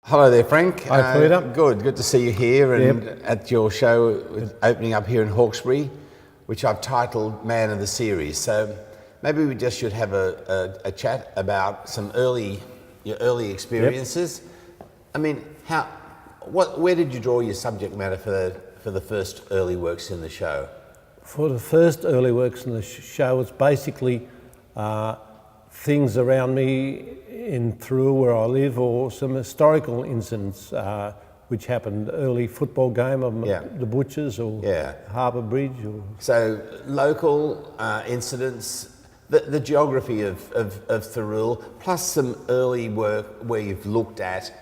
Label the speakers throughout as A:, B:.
A: Hello there, Frank.
B: Hi, Peter.
A: Good to see you here and at your show opening up here in Hawkesbury, which I've titled Man of the Series. So maybe we just should have a chat about some your early experiences. I mean, where did you draw your subject matter for the first early works in the show?
B: For the first early works in the show, it's basically things around me in Thurrool where I live, or some historical incidents which happened. Early football game of the Butchers or Harbour Bridge.
A: So local incidents, the geography of Thurrool, plus some early work where you've looked at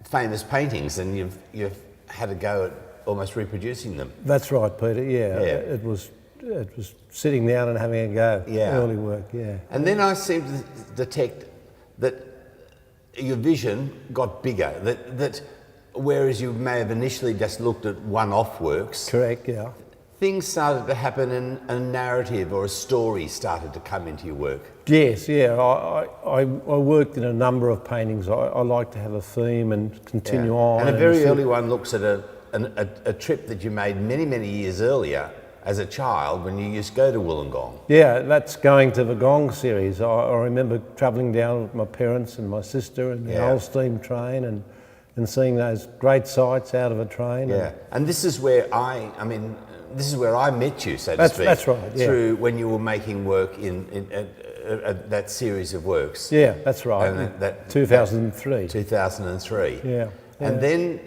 A: famous paintings and you've had a go at almost reproducing them.
B: That's right, Peter. Yeah. It was sitting down and having a go. Early work. Yeah.
A: And then I seem to detect that your vision got bigger. That whereas you may have initially just looked at one-off works.
B: Correct. Yeah.
A: Things started to happen, and a narrative or a story started to come into your work.
B: Yes, yeah. I worked in a number of paintings. I like to have a theme and continue on.
A: And a very early one looks at a trip that you made many years earlier as a child when you used to go to Wollongong.
B: Yeah, that's going to the Gong series. I remember travelling down with my parents and my sister in the old steam train and seeing those great sights out of a train.
A: Yeah, and this is where this is where I met you, so to speak.
B: That's right, yeah.
A: Through when you were making work in that series of works.
B: Yeah, that's right.
A: And that
B: 2003.
A: 2003.
B: Yeah.
A: And then,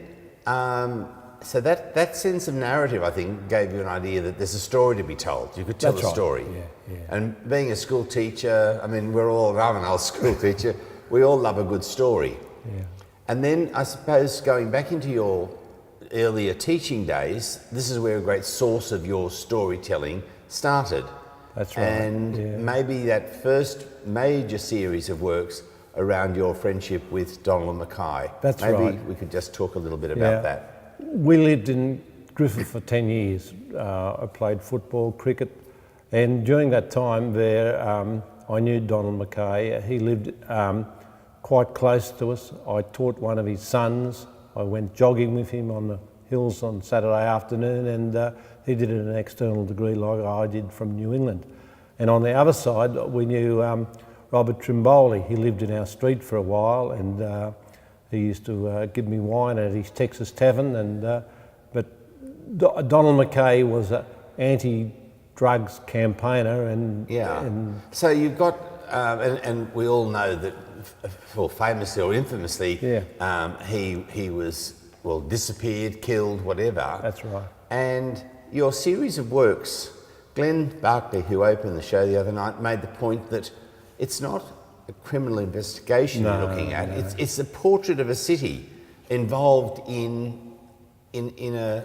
A: so that sense of narrative, I think, gave you an idea that there's a story to be told. You could tell a story.
B: Yeah.
A: And being a school teacher, I'm an old school teacher, we all love a good story.
B: Yeah.
A: And then I suppose going back into your earlier teaching days, this is where a great source of your storytelling started.
B: That's right.
A: And maybe that first major series of works around your friendship with Donald and Mackay.
B: That's right.
A: Maybe we could just talk a little bit about that.
B: We lived in Griffith for 10 years. I played football, cricket, and during that time there, I knew Donald Mackay. He lived quite close to us. I taught one of his sons. I went jogging with him on the hills on Saturday afternoon, and he did an external degree like I did from New England. And on the other side, we knew Robert Trimboli. He lived in our street for a while, and he used to give me wine at his Texas Tavern. But Donald Mackay was an anti-drugs campaigner, and
A: so you've got, and we all know that, well, famously or infamously, he was disappeared, killed, whatever.
B: That's right.
A: And your series of works, Glenn Barkley, who opened the show the other night, made the point that it's not a criminal investigation you're looking at. No. It's a portrait of a city involved in a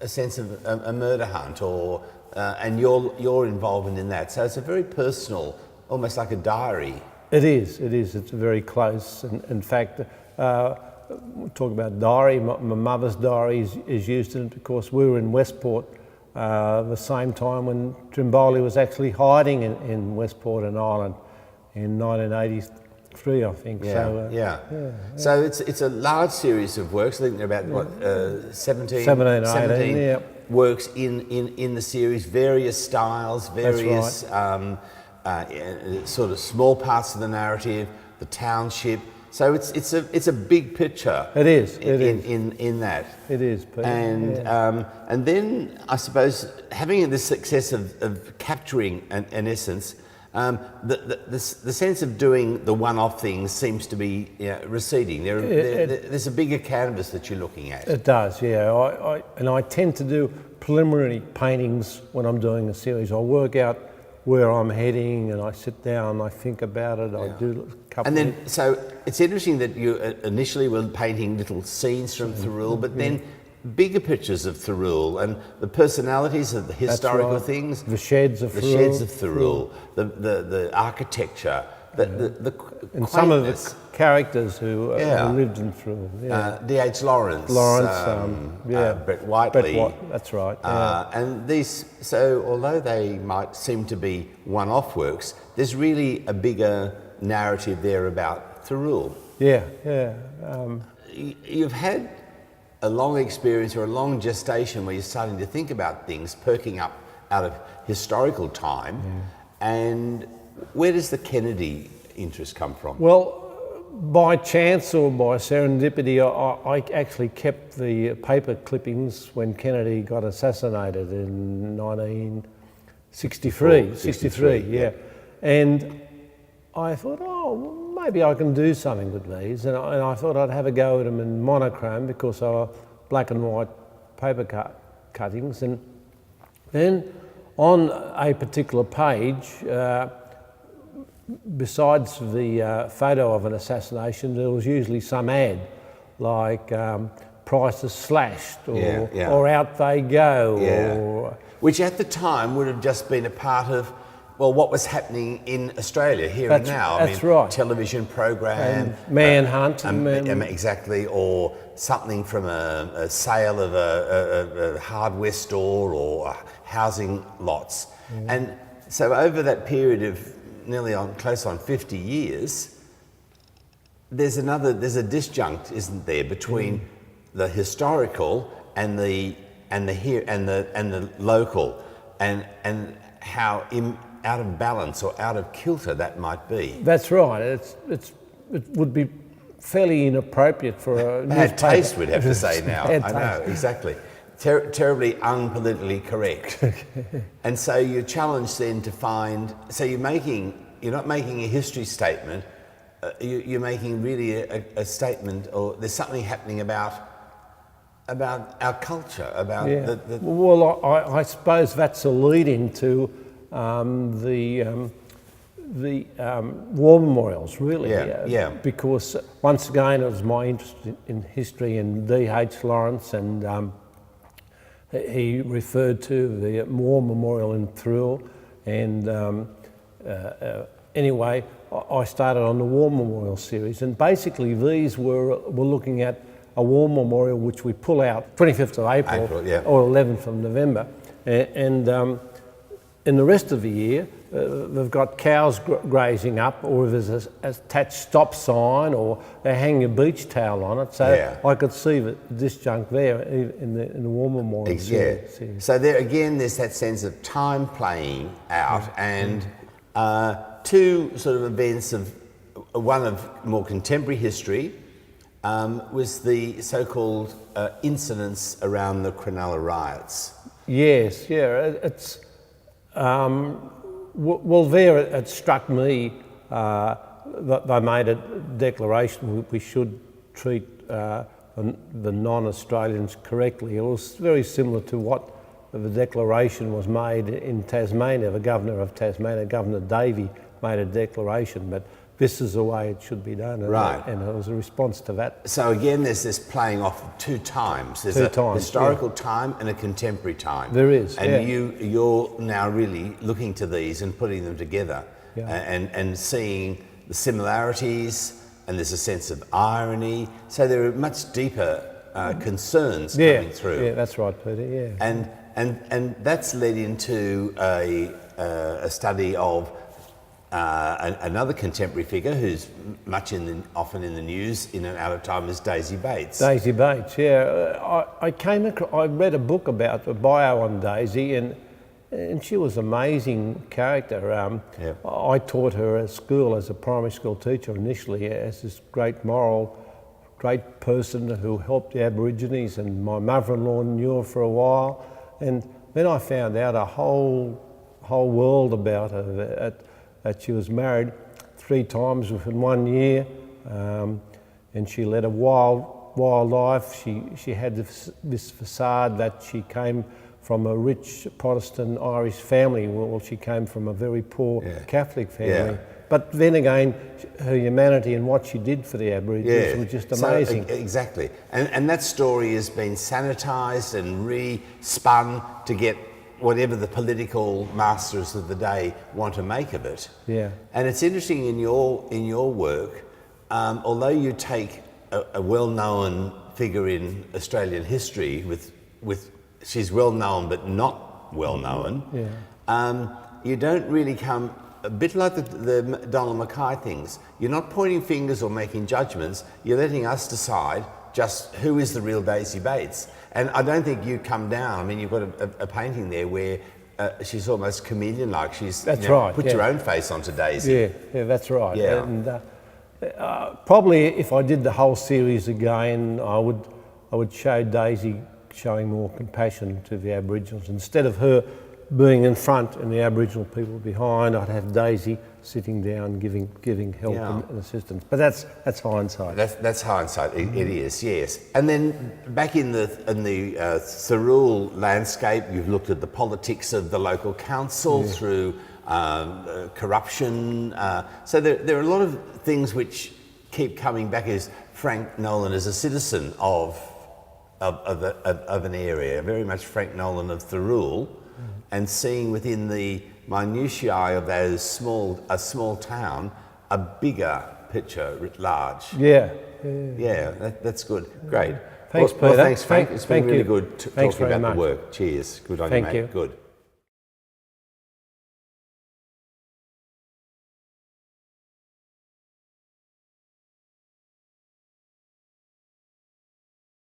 A: sense of a murder hunt, or and your involvement in that. So it's a very personal, almost like a diary.
B: It is. It's very close. And in fact, talk about diary. My mother's diary is used in it because we were in Westport the same time when Trimboli was actually hiding in Westport and Ireland in 1983, I think.
A: So it's a large series of works. I think they're about 17
B: 18,
A: works in the series, various styles, various sort of small parts of the narrative, the township. So it's a big picture.
B: It is.
A: In that.
B: It is. Peter.
A: And then I suppose having the success of capturing an essence, the sense of doing the one-off things seems to be receding. There's a bigger canvas that you're looking at.
B: It does, yeah. I tend to do preliminary paintings when I'm doing a series. I work out where I'm heading, and I sit down and I think about it. I do a couple.
A: And then, so it's interesting that you initially were painting little scenes from Thurrool, but then bigger pictures of Thurrool and the personalities of the historical things.
B: The sheds of Thurrool.
A: The sheds of Thurrool, the architecture, the
B: and some of the characters who lived in Thurrool.
A: D.H. Lawrence, Brett Whiteley.
B: That's right.
A: And these, so although they might seem to be one-off works, there's really a bigger narrative there about Thurrool. you've had a long experience or a long gestation where you're starting to think about things perking up out of historical time. And where does the Kennedy interest come from?
B: Well, by chance or by serendipity, I actually kept the paper clippings when Kennedy got assassinated in 1963. 63, yeah. And I thought, oh, maybe I can do something with these. And I thought I'd have a go at them in monochrome because they were black and white paper cuttings. And then on a particular page, besides the photo of an assassination, there was usually some ad like prices slashed or out they go. Or,
A: which at the time would have just been a part of, well, what was happening in Australia here and now.
B: That's right.
A: Television program.
B: Manhunt.
A: Exactly, or something from a sale of a hardware store or housing lots. And so over that period of close on 50 years, there's a disjunct, isn't there, between the historical and the local, and how out of balance or out of kilter that might be.
B: That's right. It would be fairly inappropriate for a newspaper.
A: Bad taste, we'd have to say now. I know, exactly. Terribly unpolitically correct. And so you're challenged then to find, so you're not making a history statement, you're making really a statement, or there's something happening about our culture, about
B: Well, I suppose that's a lead into the war memorials, really. Because once again, it was my interest in history, and D.H. Lawrence, and he referred to the war memorial in Thrill, and anyway, I started on the war memorial series, and basically these were looking at a war memorial which we pull out 25th of April or 11th of November, and in the rest of the year they've got cows grazing up, or there's an attached stop sign, or they hang a beach towel on it. So I could see the disjunct there in the war memorial series.
A: So there again, there's that sense of time playing out, and two sort of events of one of more contemporary history was the so-called incidents around the Cronulla riots.
B: Yes, it's well, there it struck me that they made a declaration we should treat the non-Australians correctly. It was very similar to what the declaration was made in Tasmania. The Governor of Tasmania, Governor Davey, made a declaration, but this is the way it should be done, and it was a response to that.
A: So again, there's this playing off of two times. There's a historical time and a contemporary time.
B: There is,
A: and you're now really looking to these and putting them together, and seeing the similarities, and there's a sense of irony. So there are much deeper concerns coming through.
B: Yeah, that's right, Peter.
A: And that's led into a study of another contemporary figure who's often in the news in and out of time is Daisy Bates.
B: Daisy Bates, I read a book about a bio on Daisy, and she was an amazing character. I taught her at school as a primary school teacher initially, as this great person who helped the Aborigines, and my mother-in-law knew her for a while, and then I found out a whole world about her. That she was married 3 times within 1 year, and she led a wild life. She had this facade that she came from a rich Protestant Irish family. Well, she came from a very poor Catholic family. But then again, her humanity and what she did for the Aborigines was just amazing.
A: So, exactly. And that story has been sanitised and re-spun to get whatever the political masters of the day want to make of it. And it's interesting in your work, although you take a well-known figure in Australian history with she's well-known but not well-known, you don't really come, a bit like the Donald Mackay things, you're not pointing fingers or making judgments, you're letting us decide just who is the real Daisy Bates. And I don't think you come down. I mean, you've got a painting there where she's almost chameleon-like. She's
B: right.
A: Put your own face onto Daisy.
B: Yeah, that's right.
A: Yeah.
B: And probably if I did the whole series again, I would show Daisy showing more compassion to the Aboriginals. Instead of her being in front and the Aboriginal people behind, I'd have Daisy sitting down giving help and assistance. But that's hindsight.
A: That's hindsight. It is, yes. And then back in the Thirroul landscape, you've looked at the politics of the local council through corruption. So there are a lot of things which keep coming back as Frank Nolan as a citizen of an area, very much Frank Nolan of Thirroul, and seeing within the minutiae of a small town a bigger picture writ large.
B: Yeah.
A: That's good. Great.
B: Thanks,
A: well,
B: Peter.
A: thanks, Frank. It's been really good talking
B: very
A: about
B: much.
A: the work. Cheers. Good on you,
B: Thank
A: mate.
B: you.
A: Good.